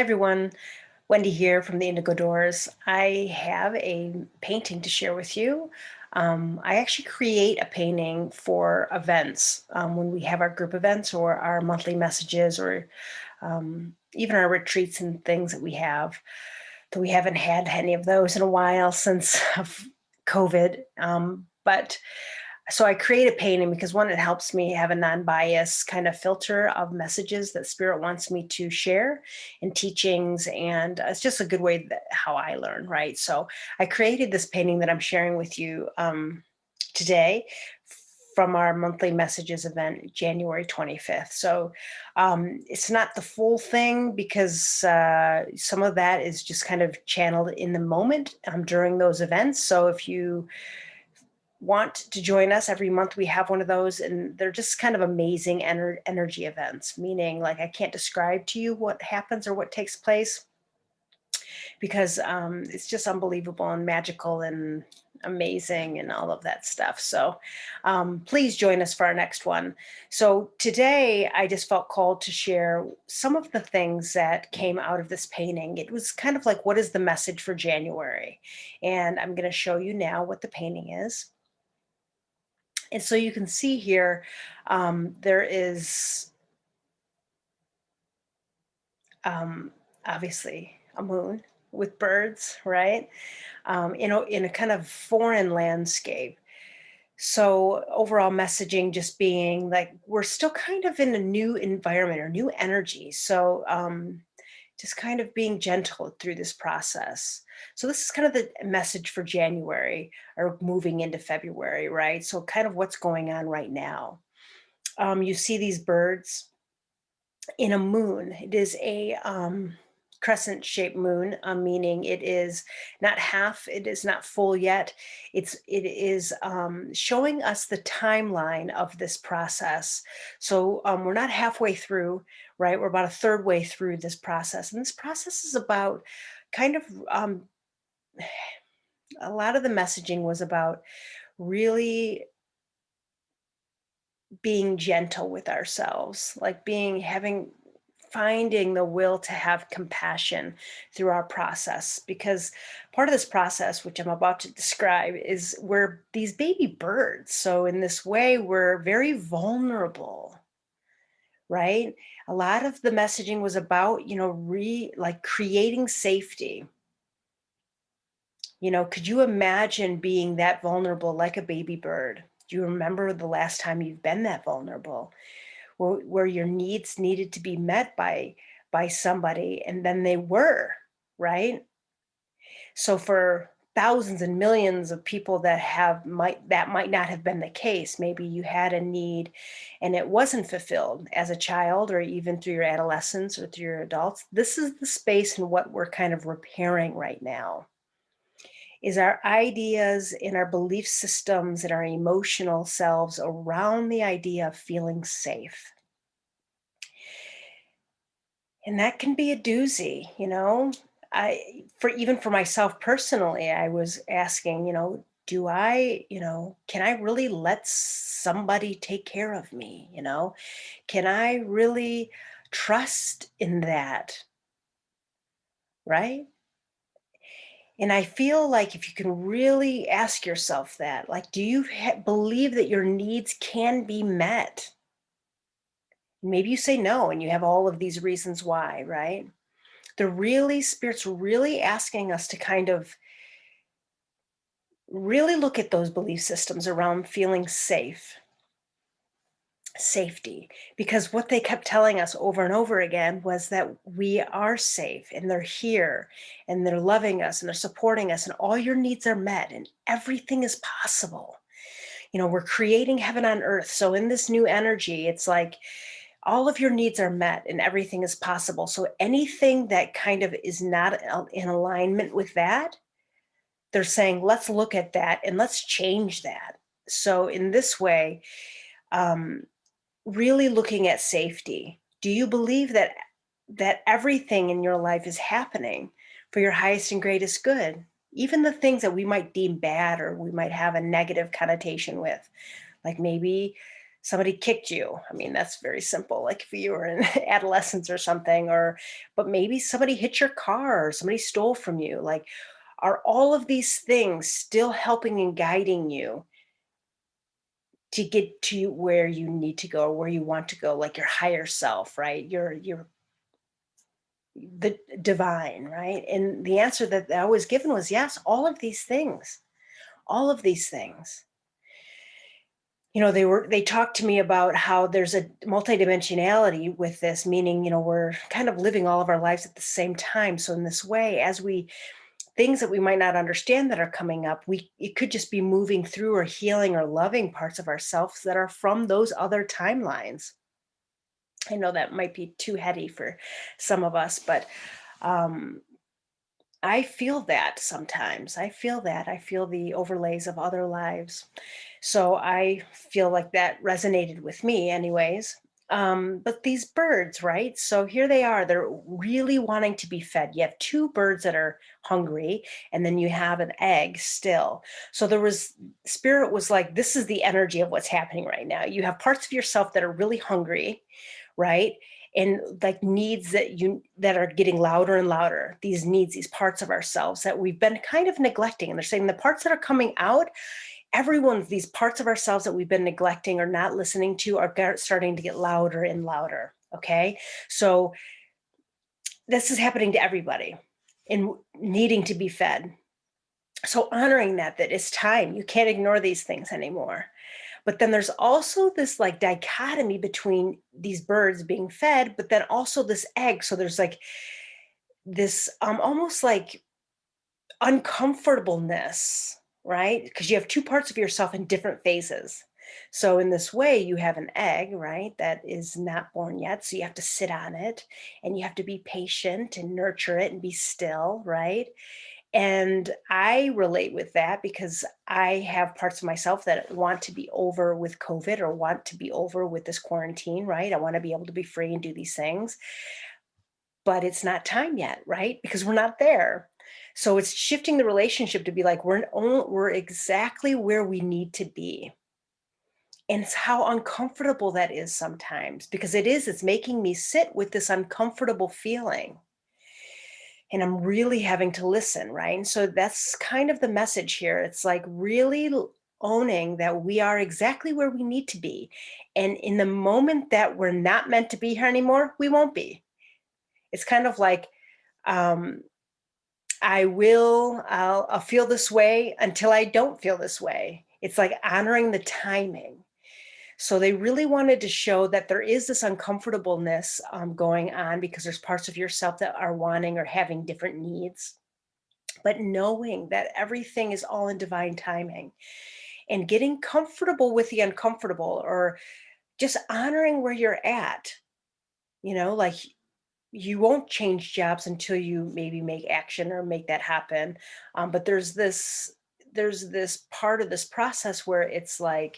everyone, Wendy here from the Indigo Doors. I have a painting to share with you. I actually create a painting for events when we have our group events or our monthly messages or even our retreats and things that we have. Though we haven't had any of those in a while since of COVID. But so I create a painting because one, it helps me have a non-biased kind of filter of messages that Spirit wants me to share in teachings, and it's just a good way that how I learn, right? So I created this painting that I'm sharing with you today from our monthly messages event, January 25th. So it's not the full thing because some of that is just kind of channeled in the moment during those events. So if you want to join us every month, we have one of those, and they're just kind of amazing energy events, meaning like I can't describe to you what happens or what takes place because it's just unbelievable and magical and amazing and all of that stuff. So please join us for our next one. So today I just felt called to share some of the things that came out of this painting. It was kind of like, what is the message for January? And I'm going to show you now what the painting is. And so you can see here, there is obviously a moon with birds, right? In a kind of foreign landscape. So overall messaging just being like, we're still kind of in a new environment or new energy. So just kind of being gentle through this process. So this is kind of the message for January or moving into February, right? So kind of what's going on right now. You see these birds in a moon. It is a crescent shaped moon, meaning it is not half, it is not full yet. It is showing us the timeline of this process. So we're not halfway through, right? We're about a third way through this process. And this process is about kind of a lot of the messaging was about really being gentle with ourselves, like finding the will to have compassion through our process. Because part of this process, which I'm about to describe, is we're these baby birds. So in this way, we're very vulnerable, right? A lot of the messaging was about, like creating safety. Could you imagine being that vulnerable like a baby bird? Do you remember the last time you've been that vulnerable? Where your needs needed to be met by somebody, and then they were, right? So for thousands and millions of people that might not have been the case. Maybe you had a need and it wasn't fulfilled as a child or even through your adolescence or through your adults. This is the space and what we're kind of repairing right now is our ideas and our belief systems and our emotional selves around the idea of feeling safe. And that can be a doozy, for myself personally, I was asking, do I, can I really let somebody take care of me? Can I really trust in that? Right. And I feel like if you can really ask yourself that, like, do you believe that your needs can be met? Maybe you say no, and you have all of these reasons why, right? Spirit's really asking us to kind of really look at those belief systems around feeling safety, because what they kept telling us over and over again was that we are safe and they're here and they're loving us and they're supporting us and all your needs are met and everything is possible. We're creating heaven on earth. So in this new energy, it's like all of your needs are met and everything is possible. So anything that kind of is not in alignment with that, they're saying, let's look at that and let's change that. So in this way, really looking at safety. Do you believe that everything in your life is happening for your highest and greatest good? Even the things that we might deem bad or we might have a negative connotation with, like maybe Somebody kicked you. I mean, that's very simple. Like if you were in adolescence or something, or, but maybe somebody hit your car or somebody stole from you. Like, are all of these things still helping and guiding you to get to where you need to go or where you want to go, like your higher self, right? Your the divine, right? And the answer that I was given was yes, all of these things, all of these things. They talked to me about how there's a multidimensionality with this, meaning, we're kind of living all of our lives at the same time. So in this way, as we things that we might not understand that are coming up, it could just be moving through or healing or loving parts of ourselves that are from those other timelines. I know that might be too heady for some of us, but um, I feel that sometimes. I feel that. I feel the overlays of other lives. So I feel like that resonated with me, anyways. But these birds, right? So here they are. They're really wanting to be fed. You have two birds that are hungry, and then you have an egg still. So Spirit was like, this is the energy of what's happening right now. You have parts of yourself that are really hungry, right? And like needs that are getting louder and louder, these needs, these parts of ourselves that we've been kind of neglecting. And they're saying the parts that are coming out, these parts of ourselves that we've been neglecting or not listening to are starting to get louder and louder. Okay. So this is happening to everybody and needing to be fed. So honoring that it's time. You can't ignore these things anymore. But then there's also this like dichotomy between these birds being fed, but then also this egg. So there's like this almost like uncomfortableness, right? Because you have two parts of yourself in different phases. So in this way, you have an egg, right, that is not born yet. So you have to sit on it and you have to be patient and nurture it and be still, right? And I relate with that because I have parts of myself that want to be over with COVID or want to be over with this quarantine, right? I want to be able to be free and do these things, but it's not time yet, right? Because we're not there. So it's shifting the relationship to be like, we're exactly where we need to be. And it's how uncomfortable that is sometimes because it's making me sit with this uncomfortable feeling. And I'm really having to listen, right? And so that's kind of the message here. It's like really owning that we are exactly where we need to be. And in the moment that we're not meant to be here anymore, we won't be. It's kind of like, um, I'll feel this way until I don't feel this way. It's like honoring the timing. So they really wanted to show that there is this uncomfortableness going on because there's parts of yourself that are wanting or having different needs. But knowing that everything is all in divine timing and getting comfortable with the uncomfortable or just honoring where you're at, like you won't change jobs until you maybe make action or make that happen. But there's this part of this process where it's like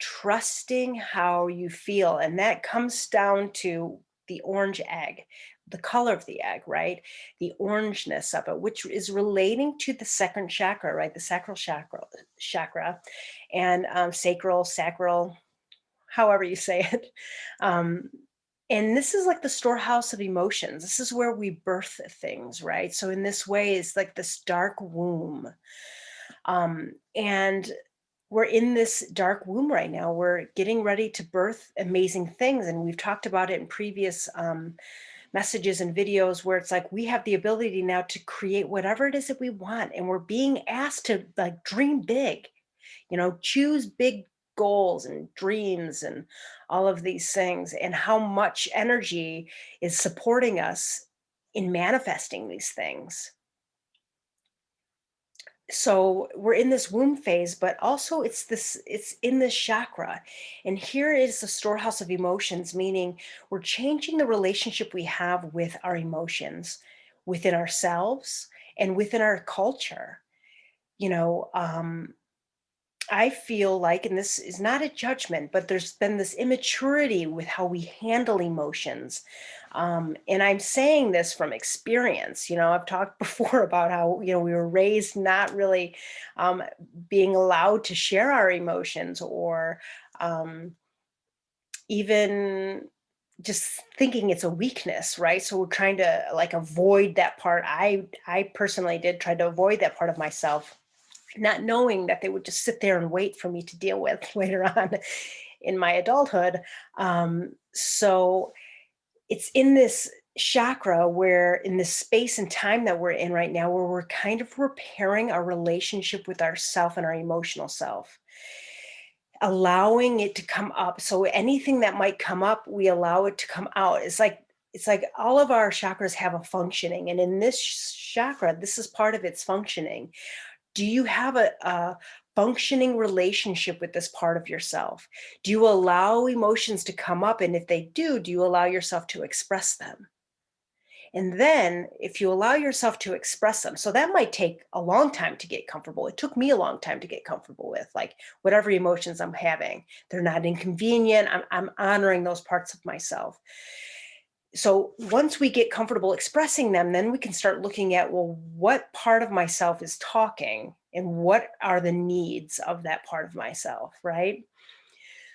trusting how you feel. And that comes down to the orange egg, the color of the egg, right? The orangeness of it, which is relating to the second chakra, right? The sacral chakra and sacral, however you say it. Um, and this is like the storehouse of emotions. This is where we birth things, right? So in this way, it's like this dark womb. And we're in this dark womb right now. We're getting ready to birth amazing things. And we've talked about it in previous messages and videos where it's like we have the ability now to create whatever it is that we want. And we're being asked to like dream big, choose big goals and dreams and all of these things, and how much energy is supporting us in manifesting these things. So we're in this womb phase, but also it's in this chakra. And here is the storehouse of emotions, meaning we're changing the relationship we have with our emotions within ourselves and within our culture. you know um I feel like, and this is not a judgment, but there's been this immaturity with how we handle emotions. And I'm saying this from experience. I've talked before about how, we were raised not really um, being allowed to share our emotions or, um, even just thinking it's a weakness, right? So we're trying to like avoid that part. I personally did try to avoid that part of myself, not knowing that they would just sit there and wait for me to deal with later on in my adulthood. So it's in this chakra where, in this space and time that we're in right now, where we're kind of repairing our relationship with ourself and our emotional self, allowing it to come up. So anything that might come up, we allow it to come out. It's like all of our chakras have a functioning, and in this chakra, this is part of its functioning. Do you have a functioning relationship with this part of yourself? Do you allow emotions to come up? And if they do you allow yourself to express them? And then if you allow yourself to express them, so that might take a long time to get comfortable. It took me a long time to get comfortable with, like, whatever emotions I'm having. They're not inconvenient. I'm honoring those parts of myself. So once we get comfortable expressing them, then we can start looking at, well, what part of myself is talking and what are the needs of that part of myself, right?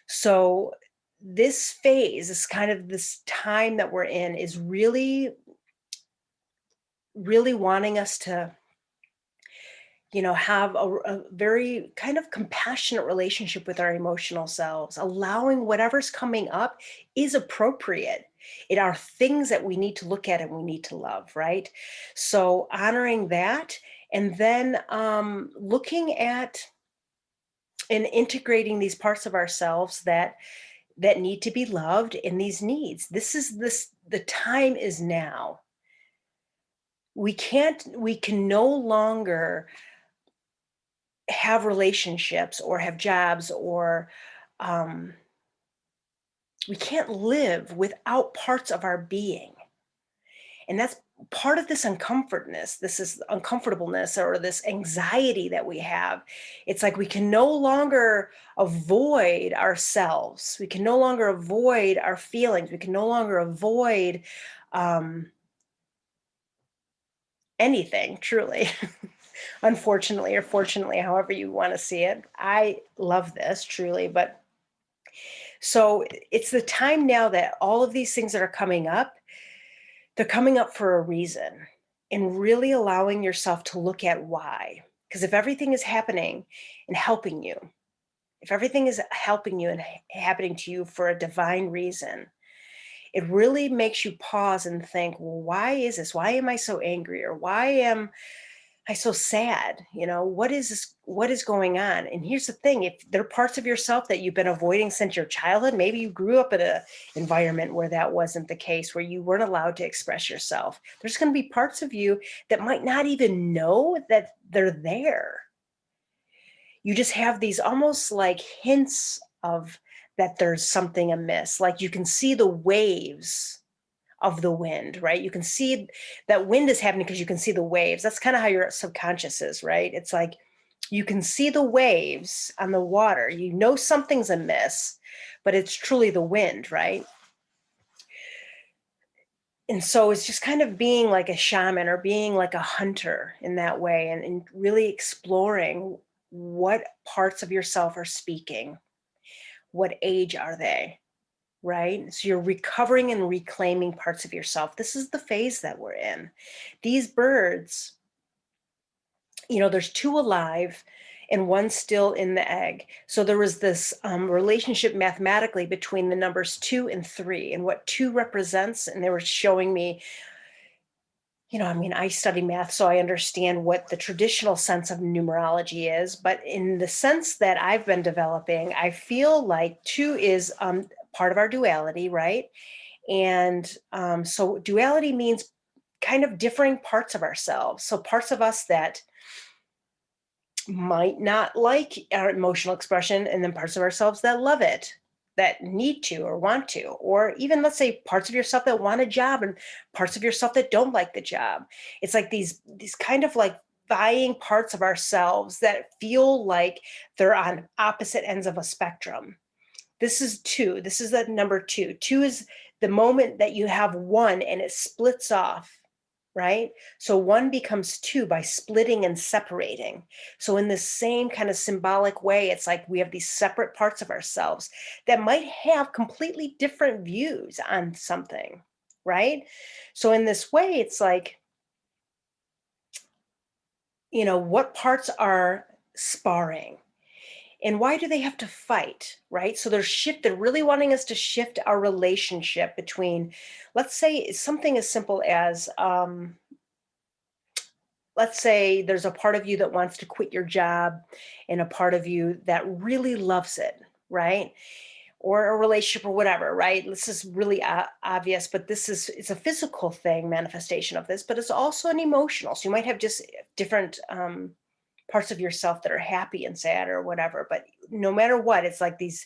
So this phase, this kind of this time that we're in, is really, really wanting us to, have a very kind of compassionate relationship with our emotional selves, allowing whatever's coming up is appropriate. It are things that we need to look at and we need to love, right? So honoring that, and then looking at and integrating these parts of ourselves that need to be loved, and these needs. The time is now. We can no longer have relationships or have jobs, or um, we can't live without parts of our being. And that's part of this uncomfortness. This is uncomfortableness or this anxiety that we have. It's like we can no longer avoid ourselves. We can no longer avoid our feelings. We can no longer avoid um, anything, truly. Unfortunately or fortunately, however you want to see it. I love this truly, but so it's the time now that all of these things that are coming up, they're coming up for a reason, and really allowing yourself to look at why. Because if everything is happening and helping you, if everything is helping you and happening to you for a divine reason, it really makes you pause and think, well, why is this? Why am I so angry? Or why am I so sad? What is this? What is going on? And here's the thing: if there are parts of yourself that you've been avoiding since your childhood, maybe you grew up in an environment where that wasn't the case, where you weren't allowed to express yourself. There's going to be parts of you that might not even know that they're there. You just have these almost like hints of that there's something amiss. Like you can see the waves of the wind, right? You can see that wind is happening because you can see the waves. That's kind of how your subconscious is, right? It's like you can see the waves on the water. You know something's amiss, but it's truly the wind, right? And so it's just kind of being like a shaman or being like a hunter in that way, and really exploring what parts of yourself are speaking. What age are they? Right? So you're recovering and reclaiming parts of yourself. This is the phase that we're in. These birds, there's two alive and one still in the egg. So there was this relationship mathematically between the numbers 2 and 3, and what 2 represents. And they were showing me, I study math, so I understand what the traditional sense of numerology is. But in the sense that I've been developing, I feel like 2 is part of our duality, right? And so duality means kind of differing parts of ourselves. So parts of us that might not like our emotional expression, and then parts of ourselves that love it, that need to or want to, or even, let's say, parts of yourself that want a job and parts of yourself that don't like the job. It's like these kind of like vying parts of ourselves that feel like they're on opposite ends of a spectrum. This is 2. This is the number 2. 2 is the moment that you have one and it splits off right? So one becomes two by splitting and separating. So, in the same kind of symbolic way, it's like we have these separate parts of ourselves that might have completely different views on something, right? So, in this way, it's like, what parts are sparring? And why do they have to fight, right? So they're really wanting us to shift our relationship between, let's say, something as simple as, let's say there's a part of you that wants to quit your job and a part of you that really loves it, right? Or a relationship or whatever, right? This is really obvious, but it's a physical thing, manifestation of this, but it's also an emotional. So you might have just different parts of yourself that are happy and sad or whatever. But no matter what, it's like these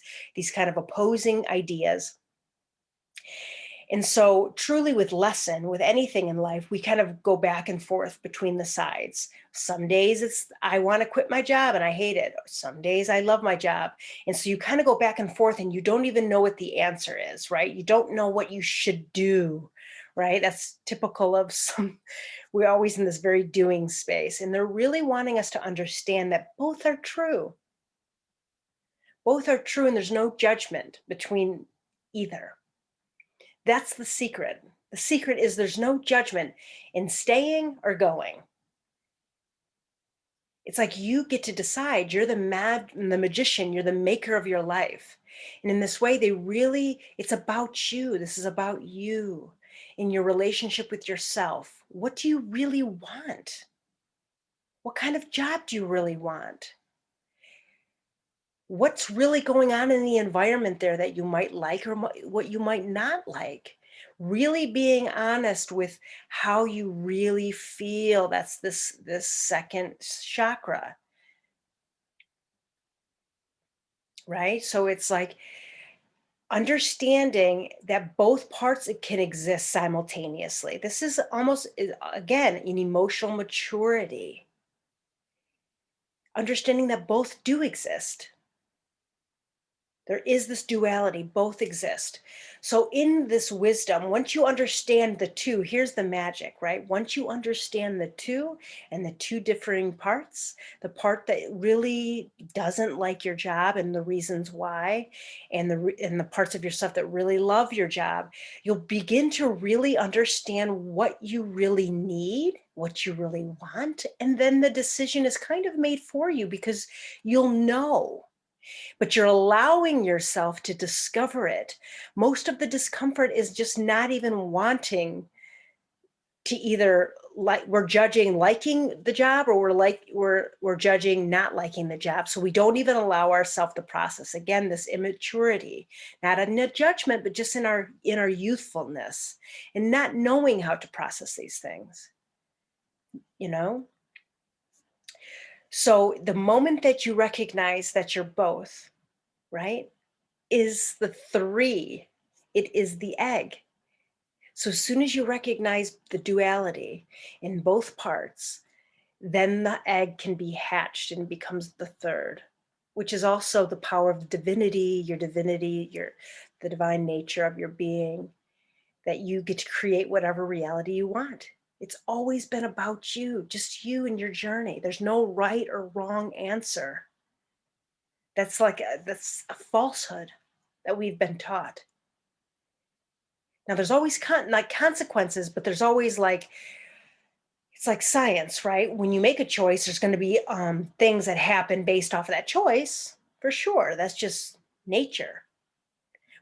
kind of opposing ideas. And so, truly, with anything in life, we kind of go back and forth between the sides. Some days it's, I want to quit my job and I hate it. Some days I love my job. And so you kind of go back and forth and you don't even know what the answer is, right? You don't know what you should do, right? That's typical of some, we're always in this very doing space. And they're really wanting us to understand that both are true. Both are true, and there's no judgment between either. That's the secret. The secret is there's no judgment in staying or going. It's like you get to decide. You're the magician, you're the maker of your life. And in this way, it's about you. This is about you in your relationship with yourself. What do you really want? What kind of job do you really want? What's really going on in the environment there that you might like or what you might not like? Really being honest with how you really feel. That's this second chakra, right? So it's like understanding that both parts can exist simultaneously. This is almost, again, an emotional maturity. Understanding that both do exist. There is this duality, both exist. So, in this wisdom, once you understand the two, here's the magic, right? Once you understand the two and the two differing parts, the part that really doesn't like your job and the reasons why, and the parts of yourself that really love your job, you'll begin to really understand what you really need, what you really want, and then the decision is kind of made for you because you'll know, but you're allowing yourself to discover it. Most of the discomfort is just not even wanting to either, like, we're judging liking the job, or we're judging not liking the job. So we don't even allow ourselves to process, again, this immaturity, not in a judgment, but just in our youthfulness and not knowing how to process these things, you know? So the moment that you recognize that you're both, right, is the three. It is the egg. So as soon as you recognize the duality in both parts, then the egg can be hatched and becomes the third, which is also the power of divinity, the divine nature of your being, that you get to create whatever reality you want. It's always been about you, just you and your journey. There's no right or wrong answer. That's a falsehood that we've been taught. Now, there's always like consequences, but there's always like, it's like science, right? When you make a choice, there's going to be things that happen based off of that choice, for sure. That's just nature.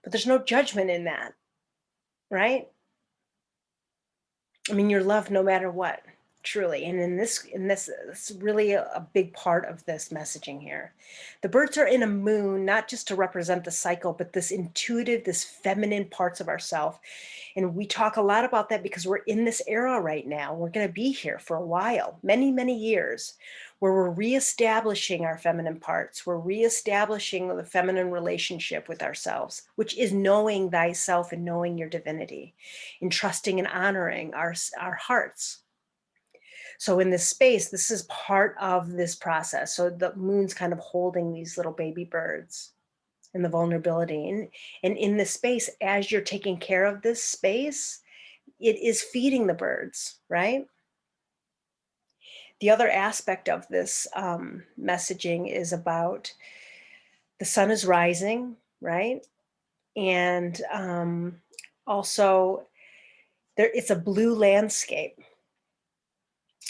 But there's no judgment in that, right? I mean, you're loved no matter what, truly. And it's really a big part of this messaging here. The birds are in a moon, not just to represent the cycle, but this intuitive, this feminine parts of ourself. And we talk a lot about that because we're in this era right now. We're going to be here for a while, many, many years, where we're reestablishing our feminine parts. We're reestablishing the feminine relationship with ourselves, which is knowing thyself and knowing your divinity, and trusting and honoring our hearts. So in this space, this is part of this process. So the moon's kind of holding these little baby birds and the vulnerability. And in this space, as you're taking care of this space, it is feeding the birds, right? The other aspect of this messaging is about the sun is rising, right? And also there it's a blue landscape.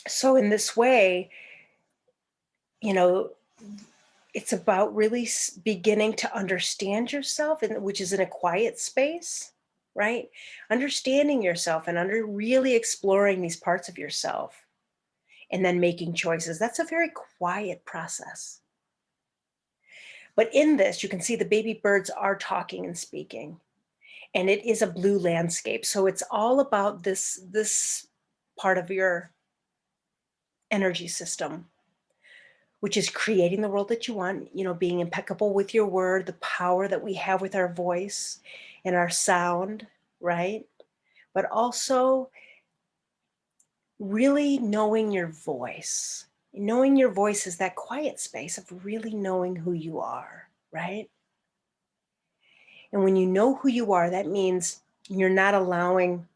So in this way, you know, it's about really beginning to understand yourself, and which is in a quiet space, right? Understanding yourself and under really exploring these parts of yourself and then making choices. That's a very quiet process. But in this, you can see the baby birds are talking and speaking, and it is a blue landscape. So it's all about this part of your energy system, which is creating the world that you want, being impeccable with your word, the power that we have with our voice and our sound, right? But also really knowing your voice. Knowing your voice is that quiet space of really knowing who you are, right? And when you know who you are, that means you're not allowing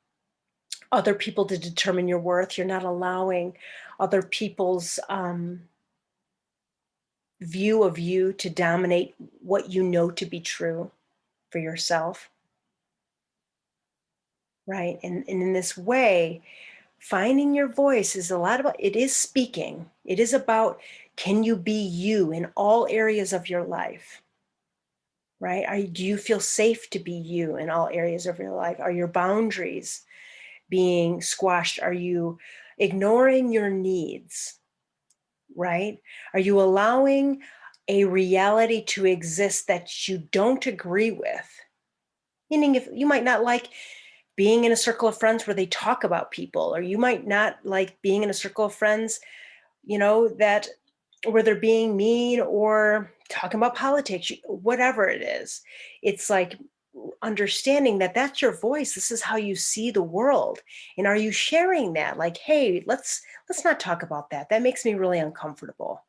other people to determine your worth. You're not allowing other people's view of you to dominate what you know to be true for yourself, right? And in this way, finding your voice is a lot about, it is speaking. It is about, can you be you in all areas of your life, right? Do you feel safe to be you in all areas of your life? Are your boundaries being squashed? Are you ignoring your needs, right? Are you allowing a reality to exist that you don't agree with? Meaning, if you might not like being in a circle of friends where they talk about people, or you might not like being in a circle of friends, that where they're being mean or talking about politics, whatever it is. It's like understanding that that's your voice. This is how you see the world. And are you sharing that? Like, hey, let's not talk about that. That makes me really uncomfortable.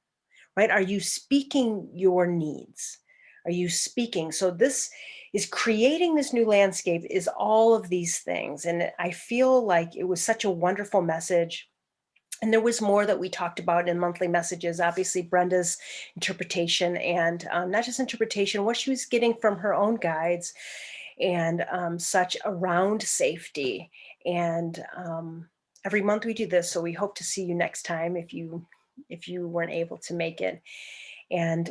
Right? Are you speaking your needs? Are you speaking? So this is creating this new landscape is all of these things. And I feel like it was such a wonderful message. And there was more that we talked about in monthly messages, obviously Brenda's interpretation, and not just interpretation, what she was getting from her own guides and such around safety. And every month we do this. So we hope to see you next time if you weren't able to make it. And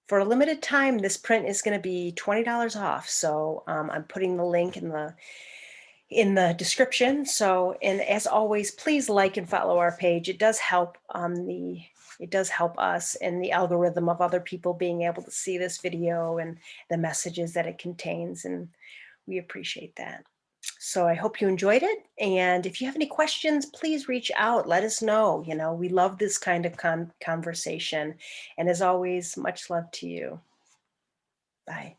for a limited time, this print is going to be $20 off. So I'm putting the link in the description. So, and as always, please like and follow our page. It does help it does help us and the algorithm of other people being able to see this video and the messages that it contains. And we appreciate that. So I hope you enjoyed it. And if you have any questions, please reach out. Let us know. We love this kind of conversation. And as always, much love to you. Bye.